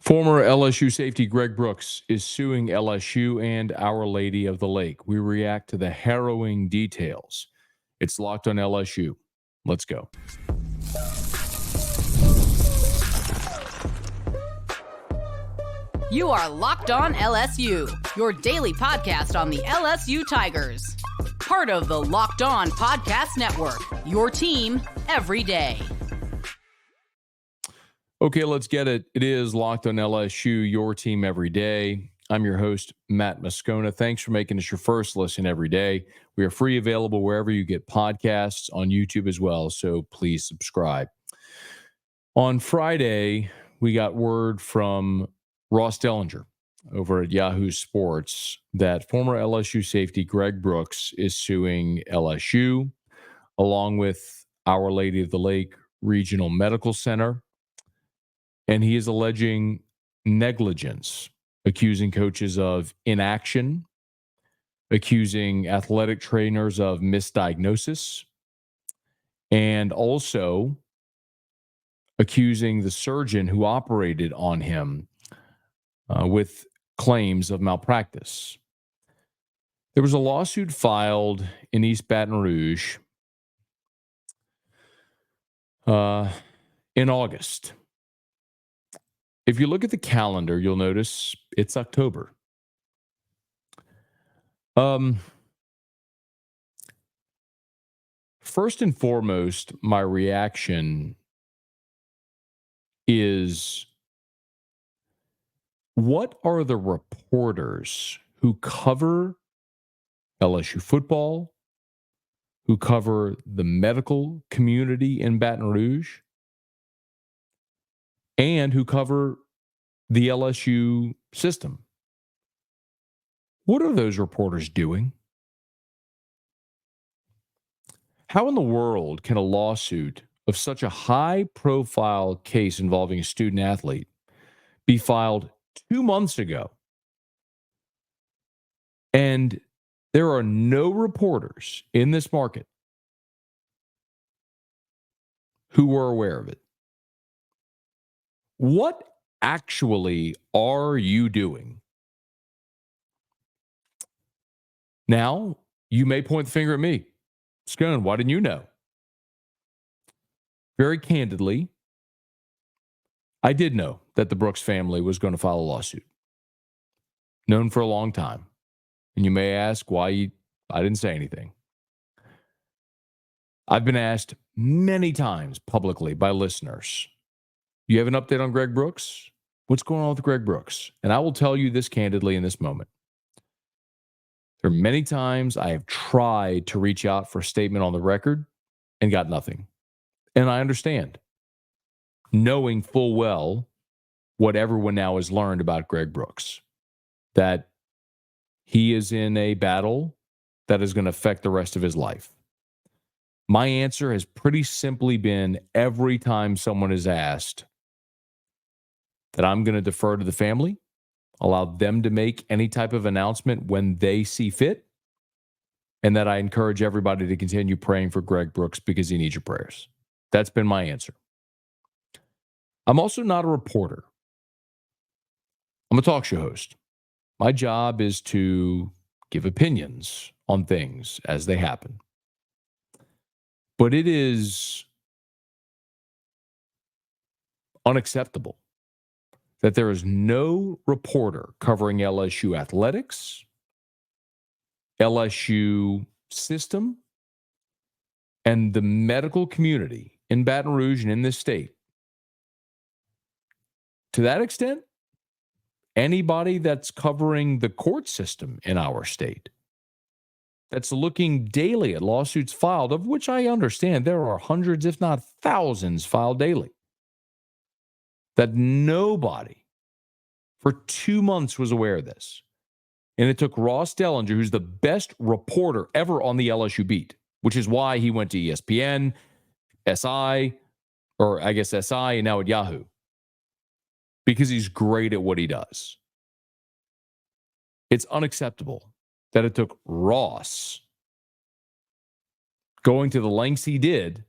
Former LSU safety Greg Brooks is suing LSU and Our Lady of the Lake. We react to the harrowing details. It's Locked on LSU. Let's go. You are Locked on LSU, your daily podcast on the LSU Tigers. Part of the Locked On Podcast Network, your team every day. Okay, let's get it. It is Locked on LSU, your team every day. I'm your host, Matt Moscona. Thanks for making us your first listen every day. We are free, available wherever you get podcasts, on YouTube as well, so please subscribe. On Friday, we got word from Ross Dellinger over at Yahoo Sports that former LSU safety Greg Brooks is suing LSU, along with Our Lady of the Lake Regional Medical Center. And he is alleging negligence, accusing coaches of inaction, accusing athletic trainers of misdiagnosis, and also accusing the surgeon who operated on him with claims of malpractice. There was a lawsuit filed in East Baton Rouge in August. If you look at the calendar, you'll notice it's October. First and foremost, my reaction is, what are the reporters who cover LSU football, who cover the medical community in Baton Rouge, and who cover the LSU system? What are those reporters doing? How in the world can a lawsuit of such a high-profile case involving a student athlete be filed 2 months ago, and there are no reporters in this market who were aware of it? What actually are you doing? Now, you may point the finger at me. Scone, why didn't you know? Very candidly, I did know that the Brooks family was going to file a lawsuit. Known for a long time. And you may ask why I didn't say anything. I've been asked many times publicly by listeners, you have an update on Greg Brooks? What's going on with Greg Brooks? And I will tell you this candidly in this moment. There are many times I have tried to reach out for a statement on the record and got nothing. And I understand, knowing full well what everyone now has learned about Greg Brooks, that he is in a battle that is going to affect the rest of his life. My answer has pretty simply been, every time someone is asked, that I'm going to defer to the family, allow them to make any type of announcement when they see fit, and that I encourage everybody to continue praying for Greg Brooks because he needs your prayers. That's been my answer. I'm also not a reporter. I'm a talk show host. My job is to give opinions on things as they happen. But it is unacceptable that there is no reporter covering LSU athletics, LSU system, and the medical community in Baton Rouge and in this state. To that extent, anybody that's covering the court system in our state, that's looking daily at lawsuits filed, of which I understand there are hundreds, if not thousands, filed daily, that nobody for 2 months was aware of this. And it took Ross Dellinger, who's the best reporter ever on the LSU beat, which is why he went to ESPN, SI, or I guess SI, and now at Yahoo, because he's great at what he does. It's unacceptable that it took Ross going to the lengths he did,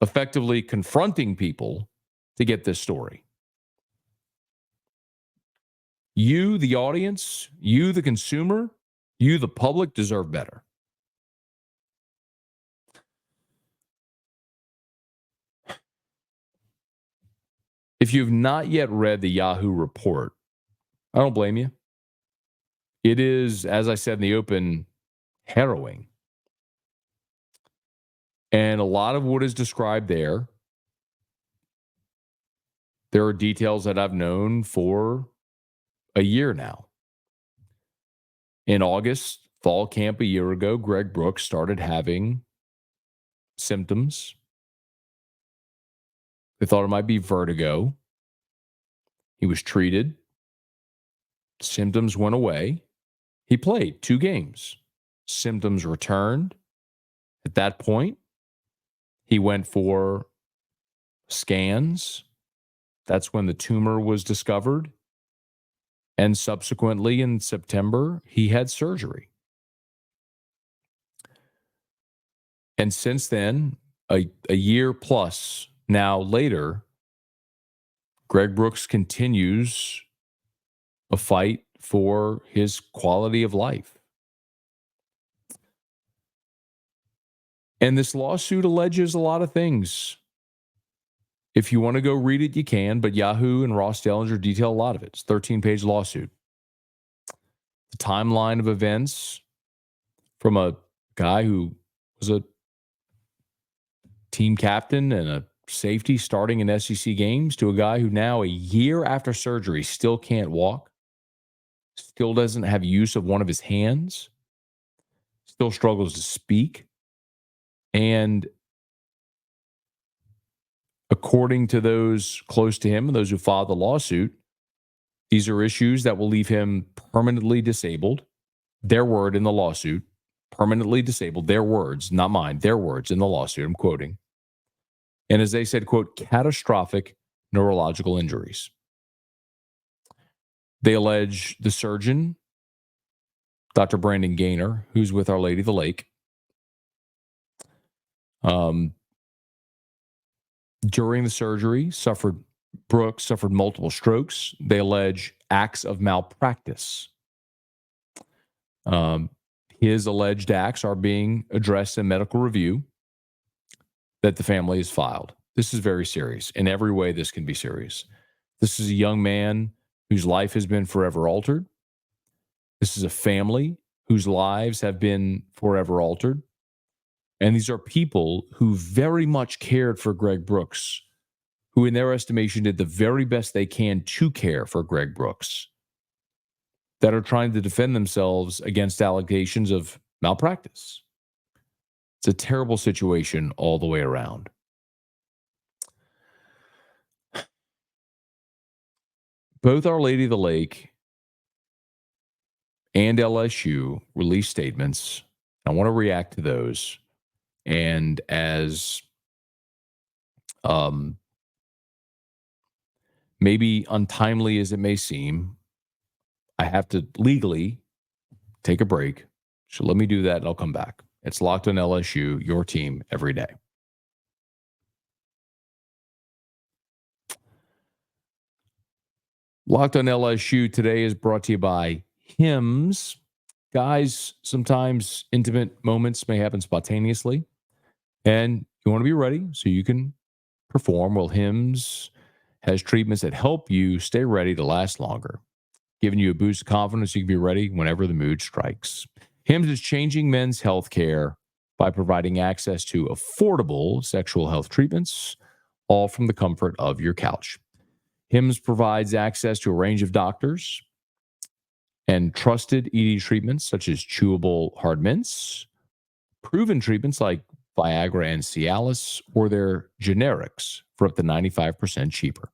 effectively confronting people to get this story. You, the audience, you, the consumer, you, the public, deserve better. If you've not yet read the Yahoo report, I don't blame you. It is, as I said in the open, harrowing. And a lot of what is described there are details that I've known for a year now. In August, fall camp a year ago, Greg Brooks started having symptoms. They thought it might be vertigo. He was treated. Symptoms went away. He played 2 games. Symptoms returned. At that point, he went for scans. That's when the tumor was discovered. And subsequently in September, he had surgery. And since then, a year plus now later, Greg Brooks continues a fight for his quality of life. And this lawsuit alleges a lot of things. If you want to go read it, you can, but Yahoo and Ross Dellinger detail a lot of it. It's a 13-page lawsuit. The timeline of events from a guy who was a team captain and a safety starting in SEC games to a guy who now, a year after surgery, still can't walk, still doesn't have use of one of his hands, still struggles to speak. And according to those close to him and those who filed the lawsuit, these are issues that will leave him permanently disabled. Their word in the lawsuit, permanently disabled, their words, not mine, their words in the lawsuit, I'm quoting. And as they said, quote, catastrophic neurological injuries. They allege the surgeon, Dr. Brandon Gaynor, who's with Our Lady of the Lake, during the surgery, Brooks suffered multiple strokes. They allege acts of malpractice. His alleged acts are being addressed in medical review that the family has filed. This is very serious. In every way, this can be serious. This is a young man whose life has been forever altered. This is a family whose lives have been forever altered. And these are people who very much cared for Greg Brooks, who in their estimation did the very best they can to care for Greg Brooks, that are trying to defend themselves against allegations of malpractice. It's a terrible situation all the way around. Both Our Lady of the Lake and LSU released statements. I want to react to those. And as maybe untimely as it may seem, I have to legally take a break. So let me do that and I'll come back. It's Locked on LSU, your team every day. Locked on LSU today is brought to you by Hims. Guys, sometimes intimate moments may happen spontaneously, and you want to be ready so you can perform. Well, Hims has treatments that help you stay ready to last longer, giving you a boost of confidence so you can be ready whenever the mood strikes. Hims is changing men's health care by providing access to affordable sexual health treatments, all from the comfort of your couch. Hims provides access to a range of doctors and trusted ED treatments such as chewable hard mints, proven treatments like Viagra and Cialis, or their generics for up to 95% cheaper.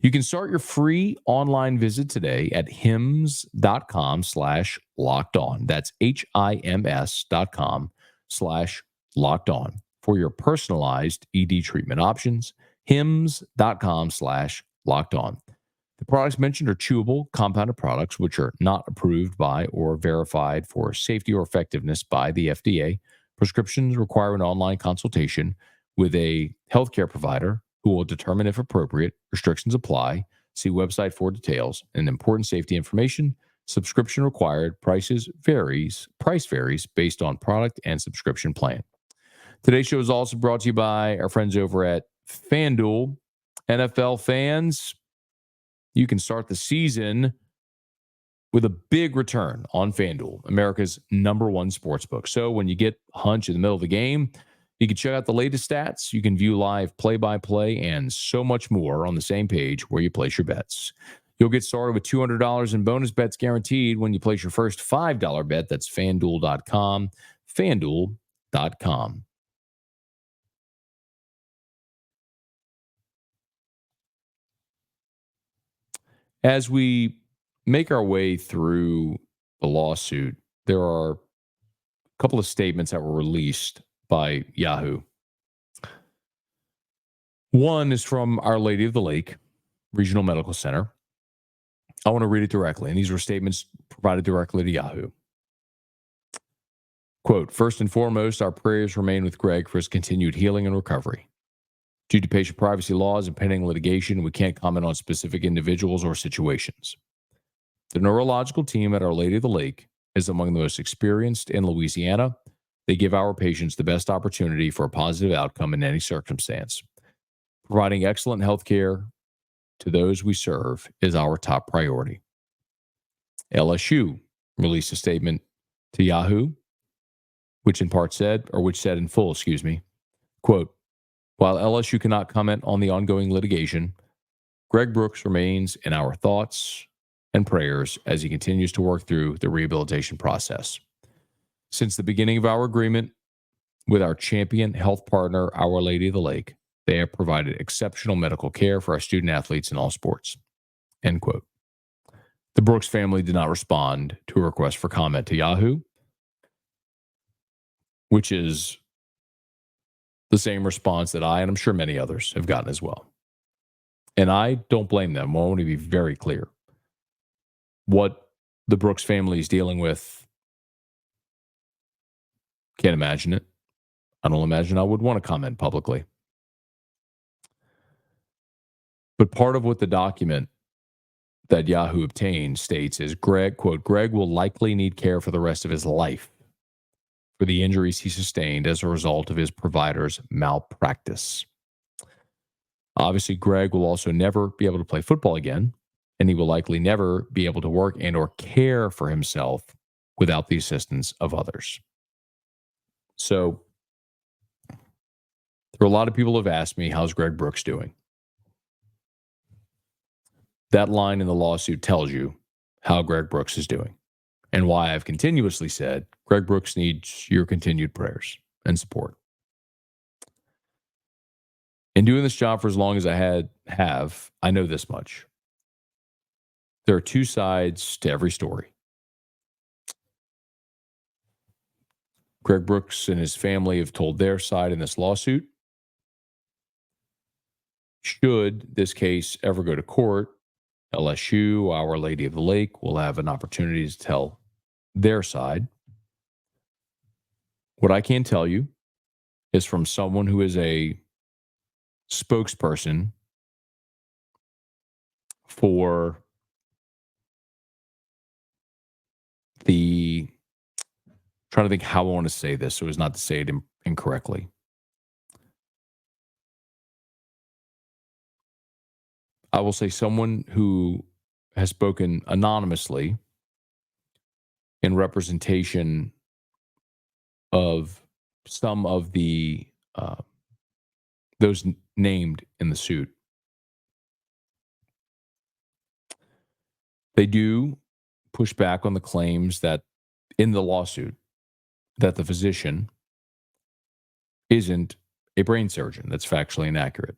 You can start your free online visit today at hims.com/lockedon. That's HIMS.com/lockedon for your personalized ED treatment options. hims.com/lockedon. The products mentioned are chewable, compounded products which are not approved by or verified for safety or effectiveness by the FDA. Prescriptions require an online consultation with a healthcare provider who will determine if appropriate. Restrictions apply. See website for details and important safety information. Subscription required. Price varies based on product and subscription plan. Today's show is also brought to you by our friends over at FanDuel. NFL fans, you can start the season with a big return on FanDuel, America's #1 sportsbook. So when you get a hunch in the middle of the game, you can check out the latest stats. You can view live play-by-play and so much more on the same page where you place your bets. You'll get started with $200 in bonus bets guaranteed when you place your first $5 bet. That's FanDuel.com. FanDuel.com. As we make our way through the lawsuit, there are a couple of statements that were released by Yahoo. One is from Our Lady of the Lake Regional Medical Center. I want to read it directly, and these were statements provided directly to Yahoo. Quote, first and foremost, our prayers remain with Greg for his continued healing and recovery. Due to patient privacy laws and pending litigation, we can't comment on specific individuals or situations. The neurological team at Our Lady of the Lake is among the most experienced in Louisiana. They give our patients the best opportunity for a positive outcome in any circumstance. Providing excellent health care to those we serve is our top priority. LSU released a statement to Yahoo, which said in full, quote, while LSU cannot comment on the ongoing litigation, Greg Brooks remains in our thoughts and prayers as he continues to work through the rehabilitation process. Since the beginning of our agreement with our champion health partner, Our Lady of the Lake, they have provided exceptional medical care for our student athletes in all sports. End quote. The Brooks family did not respond to a request for comment to Yahoo, which is the same response that I, and I'm sure many others, have gotten as well. And I don't blame them. I want to be very clear. What the Brooks family is dealing with, can't imagine it. I don't imagine I would want to comment publicly. But part of what the document that Yahoo obtained states is Greg, quote, Greg will likely need care for the rest of his life for the injuries he sustained as a result of his provider's malpractice. Obviously, Greg will also never be able to play football again, and he will likely never be able to work and or care for himself without the assistance of others. So there are a lot of people who have asked me, how's Greg Brooks doing? That line in the lawsuit tells you how Greg Brooks is doing and why I've continuously said Greg Brooks needs your continued prayers and support. In doing this job for as long as I have, I know this much. There are two sides to every story. Greg Brooks and his family have told their side in this lawsuit. Should this case ever go to court, LSU, Our Lady of the Lake, will have an opportunity to tell their side. What I can tell you is from someone who is a spokesperson for trying to think how I want to say this so as not to say it incorrectly. I will say someone who has spoken anonymously in representation of some of the those named in the suit. They do push back on the claims that in the lawsuit that the physician isn't a brain surgeon. That's factually inaccurate.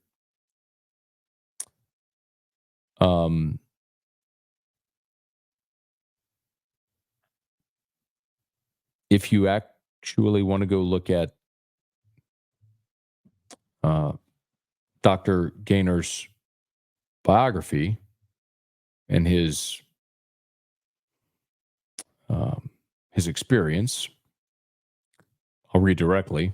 If you actually want to go look at Dr. Gaynor's biography and his experience, I'll read directly.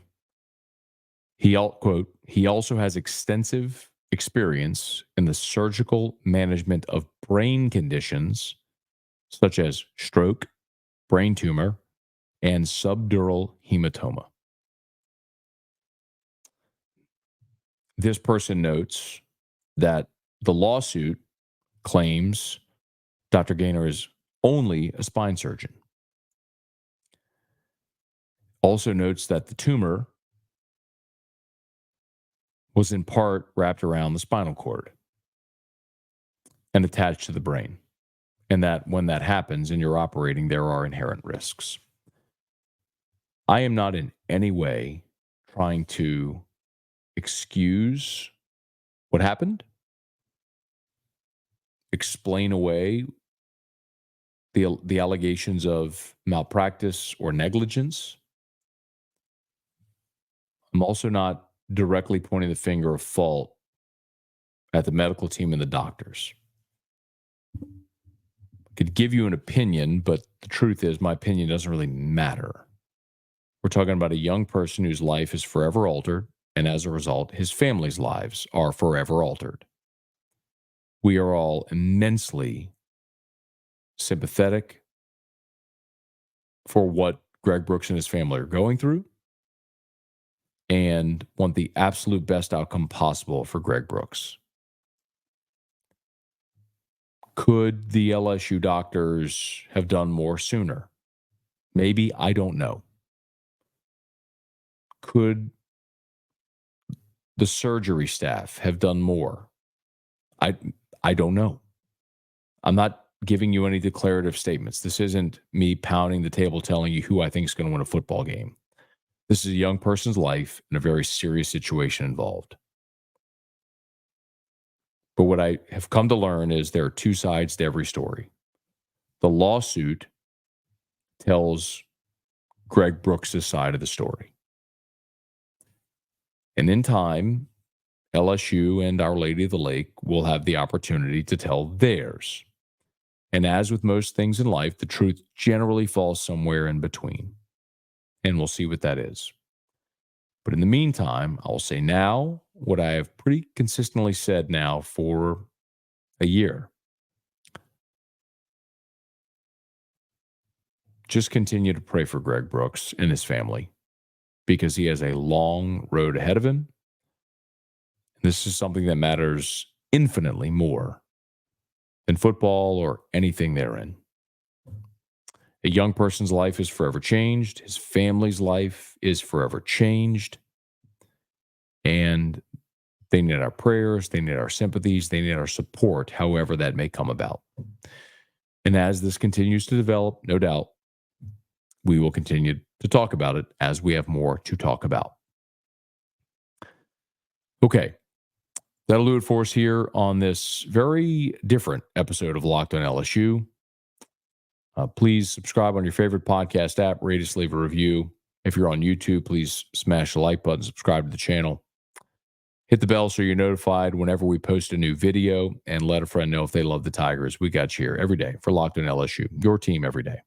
He also has extensive experience in the surgical management of brain conditions such as stroke, brain tumor, and subdural hematoma. This person notes that the lawsuit claims Dr. Gaynor is only a spine surgeon. Also notes that the tumor was in part wrapped around the spinal cord and attached to the brain, and that when that happens and you're operating, there are inherent risks. I am not in any way trying to excuse what happened, explain away the allegations of malpractice or negligence. I'm also not directly pointing the finger of fault at the medical team and the doctors. I could give you an opinion, but the truth is my opinion doesn't really matter. We're talking about a young person whose life is forever altered, and as a result, his family's lives are forever altered. We are all immensely sympathetic for what Greg Brooks and his family are going through and want the absolute best outcome possible for Greg Brooks. Could the LSU doctors have done more sooner? Maybe, I don't know. Could the surgery staff have done more? I don't know. I'm not giving you any declarative statements. This isn't me pounding the table telling you who I think is going to win a football game. This is a young person's life and a very serious situation involved. But what I have come to learn is there are two sides to every story. The lawsuit tells Greg Brooks' side of the story. And in time, LSU and Our Lady of the Lake will have the opportunity to tell theirs. And as with most things in life, the truth generally falls somewhere in between. And we'll see what that is. But in the meantime, I'll say now what I have pretty consistently said now for a year. Just continue to pray for Greg Brooks and his family because he has a long road ahead of him. This is something that matters infinitely more than football or anything therein. A young person's life is forever changed. His family's life is forever changed. And they need our prayers. They need our sympathies. They need our support, however that may come about. And as this continues to develop, no doubt, we will continue to talk about it as we have more to talk about. Okay. That'll do it for us here on this very different episode of Locked on LSU. Please subscribe on your favorite podcast app. Rate us, leave a review. If you're on YouTube, please smash the like button, subscribe to the channel. Hit the bell so you're notified whenever we post a new video, and let a friend know if they love the Tigers. We got you here every day for Locked on LSU, your team every day.